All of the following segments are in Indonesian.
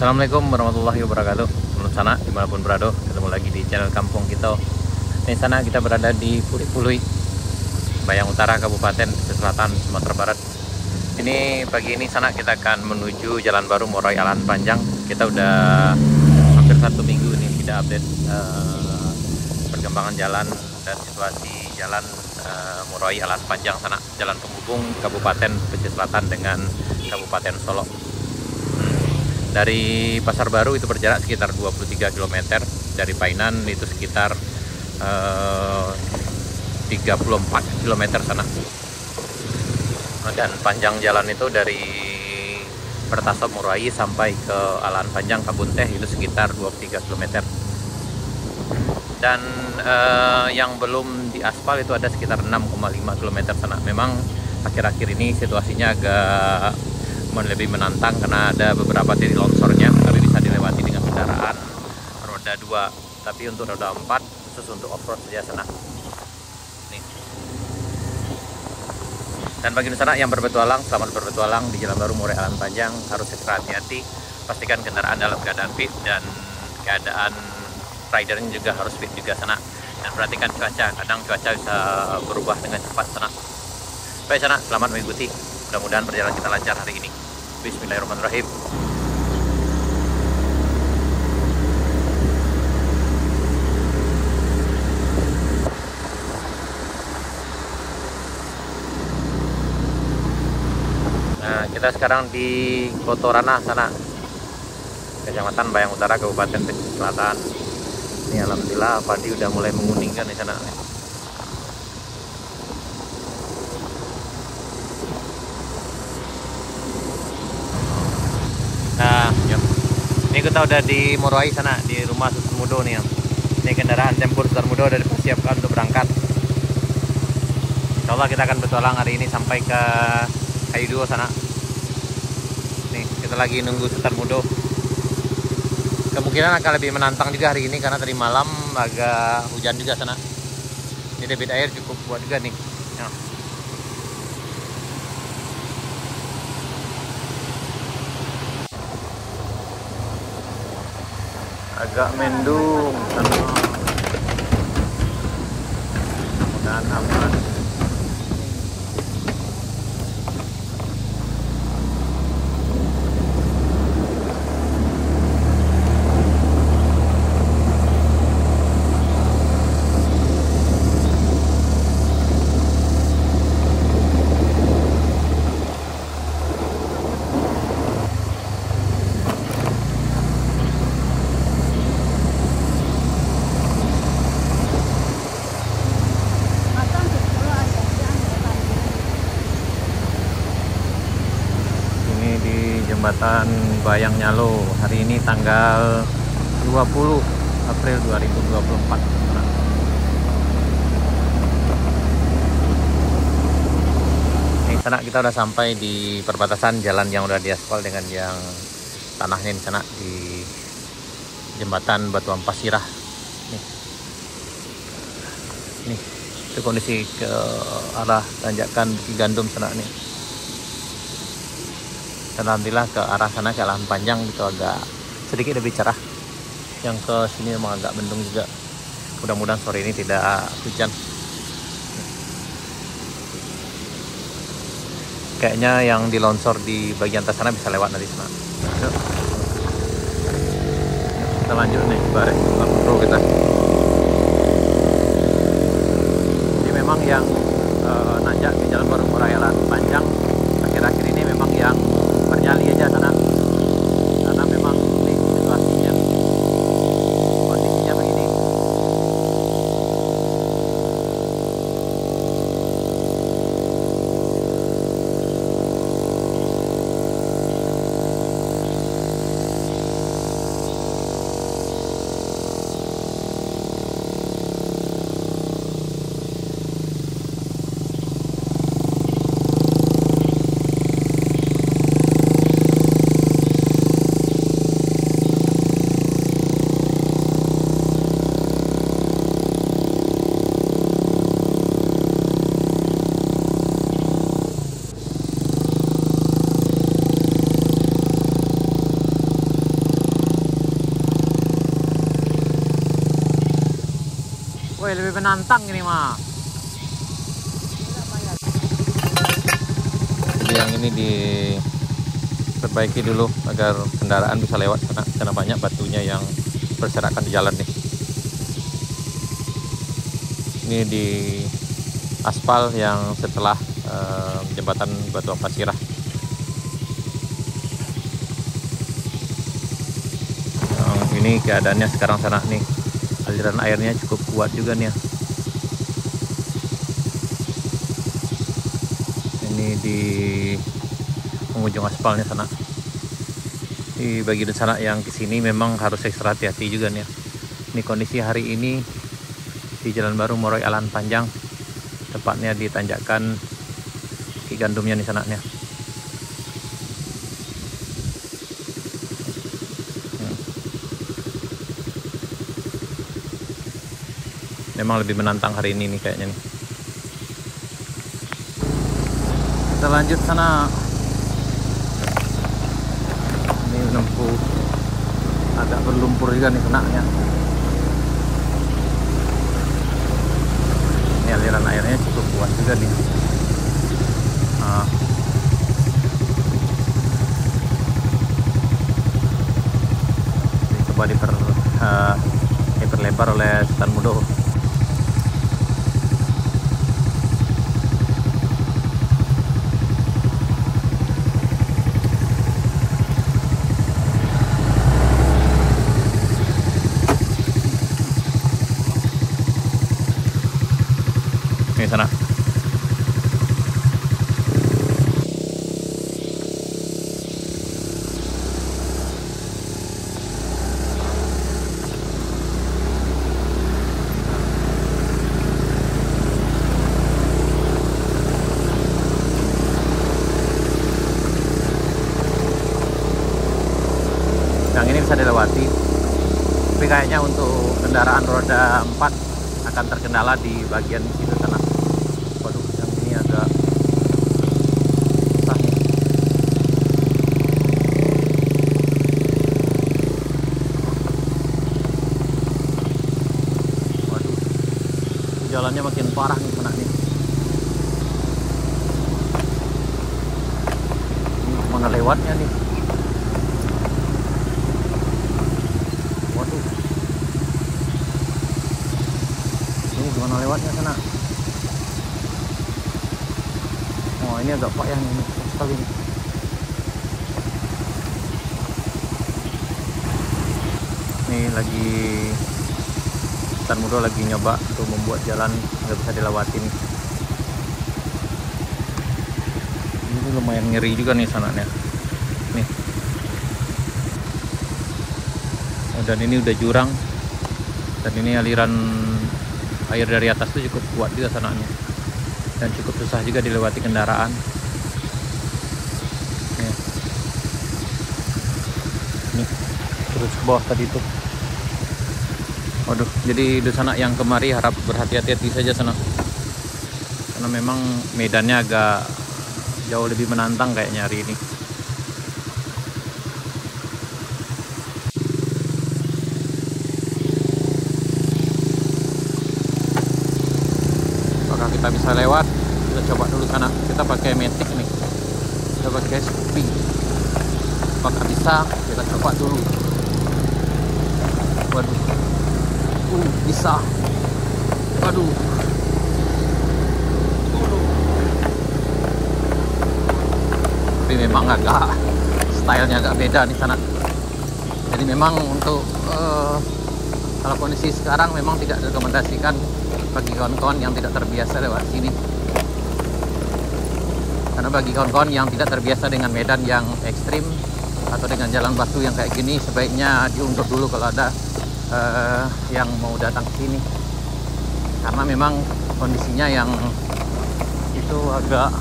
Assalamualaikum warahmatullahi wabarakatuh. Menurut sana dimanapun berada, ketemu lagi di channel Kampung Kita. Di sana kita berada di Puri-Pului, Bayang Utara, Kabupaten Pesisir Selatan, Sumatera Barat. Ini pagi ini sana kita akan menuju Jalan Baru Morai Alan Panjang. Kita udah hampir 1 minggu nih tidak update perkembangan jalan dan situasi jalan Morai Alan Panjang sana, jalan penghubung Kabupaten Pesisir Selatan dengan Kabupaten Solok. Dari Pasar Baru itu berjarak sekitar 23 km, dari Painan itu sekitar 34 km sana. Dan panjang jalan itu dari Pertasop Morai sampai ke Alan Panjang Kabunteh itu sekitar 23 km. Dan yang belum diaspal itu ada sekitar 6,5 km sana. Memang akhir-akhir ini situasinya agak lebih menantang karena ada beberapa titik longsornya, tapi bisa dilewati dengan kendaraan roda 2. Tapi untuk roda 4 khusus untuk off-road saja sana. Nih. Dan bagi sana yang berpetualang, selamat berpetualang di Jalan Baru Morai Alan Panjang. Harus ekstra hati-hati, pastikan kendaraan dalam keadaan fit dan keadaan ridernya juga harus fit juga sana. Dan perhatikan cuaca, kadang cuaca bisa berubah dengan cepat sana. Baik sana, selamat mengikuti. Mudah-mudahan perjalanan kita lancar hari ini. Bismillahirrahmanirrahim. Nah, kita sekarang di Kotorana sana, Kecamatan Bayang Utara, Kabupaten Pesisir Selatan. Ini alhamdulillah padi udah mulai menguningkan di sana. Nah, yuk. Ini kita udah di Morai sana, di rumah Suster Mudo nih ya. Ini kendaraan tempur Suster Mudo udah dipersiapkan untuk berangkat. Insya Allah kita akan bertualang hari ini sampai ke Kayu sana. Nih, kita lagi nunggu Suster Mudo. Kemungkinan akan lebih menantang juga hari ini karena tadi malam agak hujan juga sana. Ini debit air cukup buat juga nih. Ya. Agak mendung sana. Mudah-mudahan aman. Jembatan Bayang Nyalo hari ini tanggal 20 April 2024. Di sana kita udah sampai di perbatasan jalan yang udah diaspal dengan yang tanahnya di sana, di jembatan Batu Ampas Sirah. Nih itu kondisi ke arah tanjakan Bukit Gandum sana nih. Dan alhamdulillah ke arah sana, ke Alan Panjang itu agak sedikit lebih cerah. Yang ke sini memang agak mendung juga. Mudah-mudahan sore ini tidak hujan. Kayaknya yang dilongsor di bagian atas sana bisa lewat nanti sana. Yuk. Kita lanjut nih bareng Pro kita. Ini memang yang nanjak di Jalan Baru Morai Alan Panjang akhir-akhir ini memang yang bernyali aja sana, karena memang ini situasinya, kondisinya begini. Woi, lebih menantang ini mah. Jadi yang ini diperbaiki dulu agar kendaraan bisa lewat sana, karena banyak batunya yang berserakan di jalan nih. Ini di aspal yang setelah jembatan Batu Ampasirah. Ini keadaannya sekarang sana nih, aliran airnya cukup kuat juga nih ya. Ini di penghujung aspalnya sana. Di bagian sana yang kesini memang harus ekstra hati-hati juga nih ya. Ini kondisi hari ini di Jalan Baru Moroy Alan Panjang, tepatnya di tanjakan Ki Gandumnya di sana nih. Memang lebih menantang hari ini nih kayaknya nih. Kita lanjut sana. Ini menempuh agak berlumpur juga nih kenanya. Ini aliran airnya cukup kuat juga nih. Ini coba diperlebar oleh Sultan Mudo. Ini sana. Yang ini bisa dilewati, tapi kayaknya untuk kendaraan roda 4 akan terkendala di bagian situ sana. Waduh, yang ini agak susah nih. Waduh, jalannya makin parah nih sana nih. Ini mana lewatnya nih? Waduh, ini gimana lewatnya sana? Oh, ini agak payah nih, sekali nih. Ini lagi Sultan Mudo lagi nyoba untuk membuat jalan nggak bisa dilewati nih. Ini lumayan ngeri juga nih sananya. Nih. Oh, dan ini udah jurang. Dan ini aliran air dari atas tuh cukup kuat juga sananya. Dan cukup susah juga dilewati kendaraan. Nih. Nih. Terus ke bawah tadi tuh. Waduh, jadi di sana yang kemari harap berhati-hati saja sana. Karena memang medannya agak jauh lebih menantang kayaknya hari ini. Apakah kita bisa lewat? Kita coba dulu sana. Kita pakai matic nih. Kita pakai Scoopy. Apakah bisa? Kita coba dulu. Waduh. Bisa. Waduh. Tapi memang agak stylenya agak beda nih sana. Jadi memang untuk kalau kondisi sekarang memang tidak direkomendasikan bagi kawan-kawan yang tidak terbiasa lewat sini. Karena bagi kawan-kawan yang tidak terbiasa dengan medan yang ekstrim atau dengan jalan batu yang kayak gini, sebaiknya diundur dulu kalau ada yang mau datang ke sini. Karena memang kondisinya yang itu agak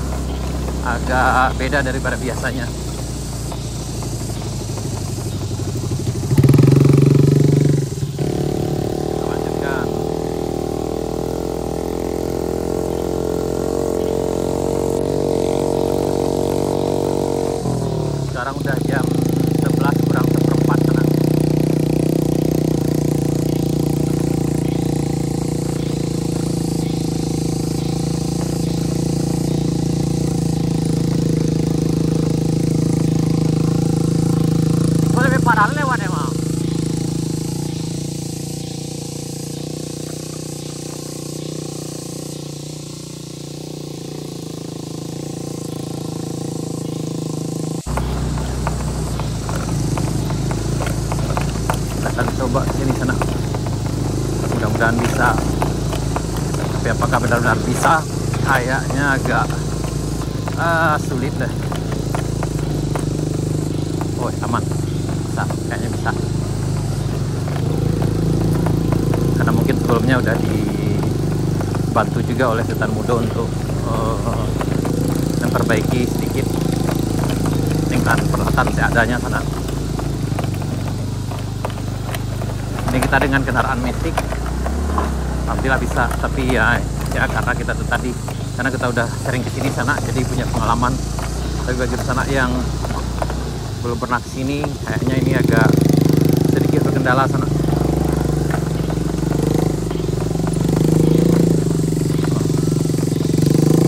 beda daripada biasanya. Kita lanjutkan. Sekarang udah jam 11 kurang seperempat sana. Tapi apakah benar-benar bisa? Kayaknya agak sulit deh. Oh, aman. Bisa, kayaknya bisa. Karena mungkin sebelumnya udah dibantu juga oleh Sultan Mudo untuk memperbaiki sedikit dengan peralatan seadanya sana. Ini kita dengan kendaraan Matic, alhamdulillah bisa. Tapi ya karena kita tuh tadi, karena kita udah sering kesini sana, jadi punya pengalaman. Tapi bagi sana yang belum pernah kesini, kayaknya ini agak sedikit berkendala sana.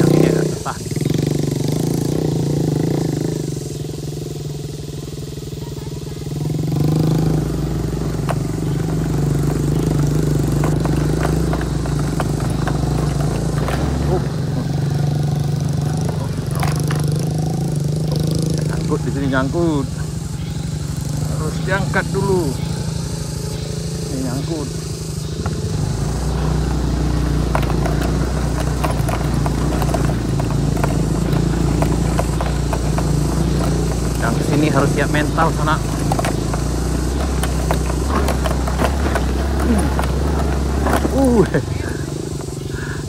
Yang ini agak susah. Di sini nyangkut, harus diangkat dulu. Ini nyangkut. Yang kesini harus siap mental sana.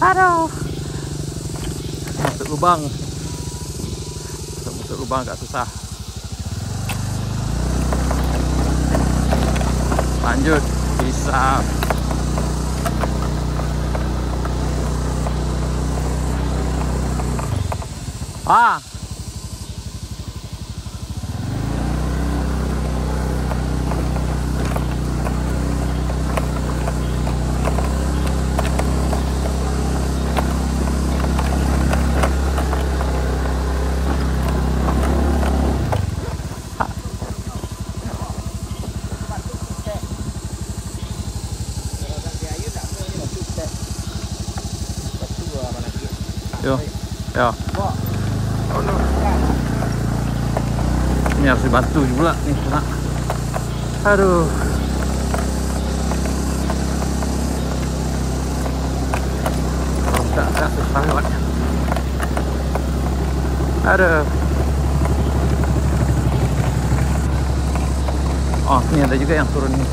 Aduh, masuk lubang. Masuk lubang agak susah. Lanjut, bisa. Yo, yo. Oh, no. Ini harus dibantu juga nih, nak. Aduh. Agak susah lewatnya. Aduh. Oh, ini ada juga yang turun nih.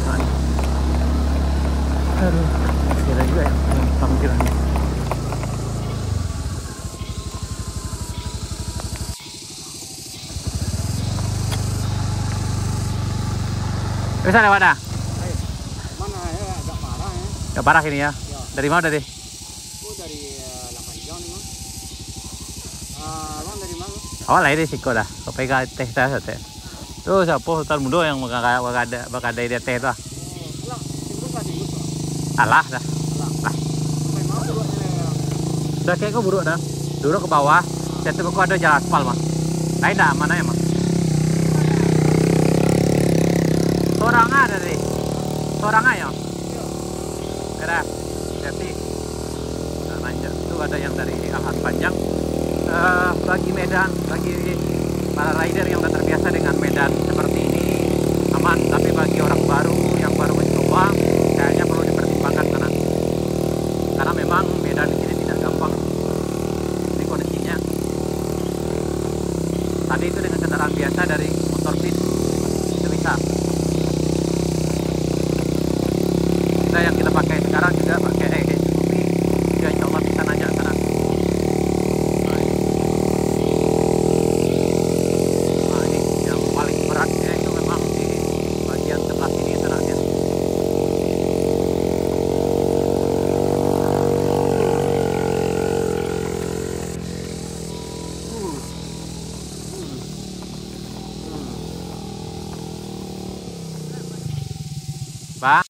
Aduh, masih ada juga yang tampilannya. Bisa lewat dah? Mana ya, agak parah ya. Gak parah ini ya? Ya. Dari mana tadi? Oh, dari Lapanjang nih, Mas. Bang dari mana? Awal lah ini siko dah. Kau pegang teh dah teh. Tuh siapa Sultan Mudo yang bakal dia teh tuh. Oh, alah, timbul nggak timbul, Pak? Alah dah. Alah. Sampai mana buruknya ya? Udah kayak kau buruk dah. Dulu ke bawah. Jatuh kau ada jalan aspal mah. Lain dah mana ya mah? Orang ada deh. Orang aja. Ada. Jadi lanjut. Itu ada yang dari Alhan Panjang. Bagi medan, bagi para rider yang udah terbiasa dengan medan seperti ini aman. Tapi bagi orang baru yang baru mencoba, kayaknya perlu dipertimbangkan karena memang medan di sini tidak gampang. Ini kondisinya. Tadi itu dengan kendaraan biasa dari motor pit itu bisa. Kita yang kita pakai sekarang juga pakai SUV, ya insya Allah bisa nanjak sana. Nah, ini yang paling beratnya itu memang di bagian sebelah sini sananya. Bang.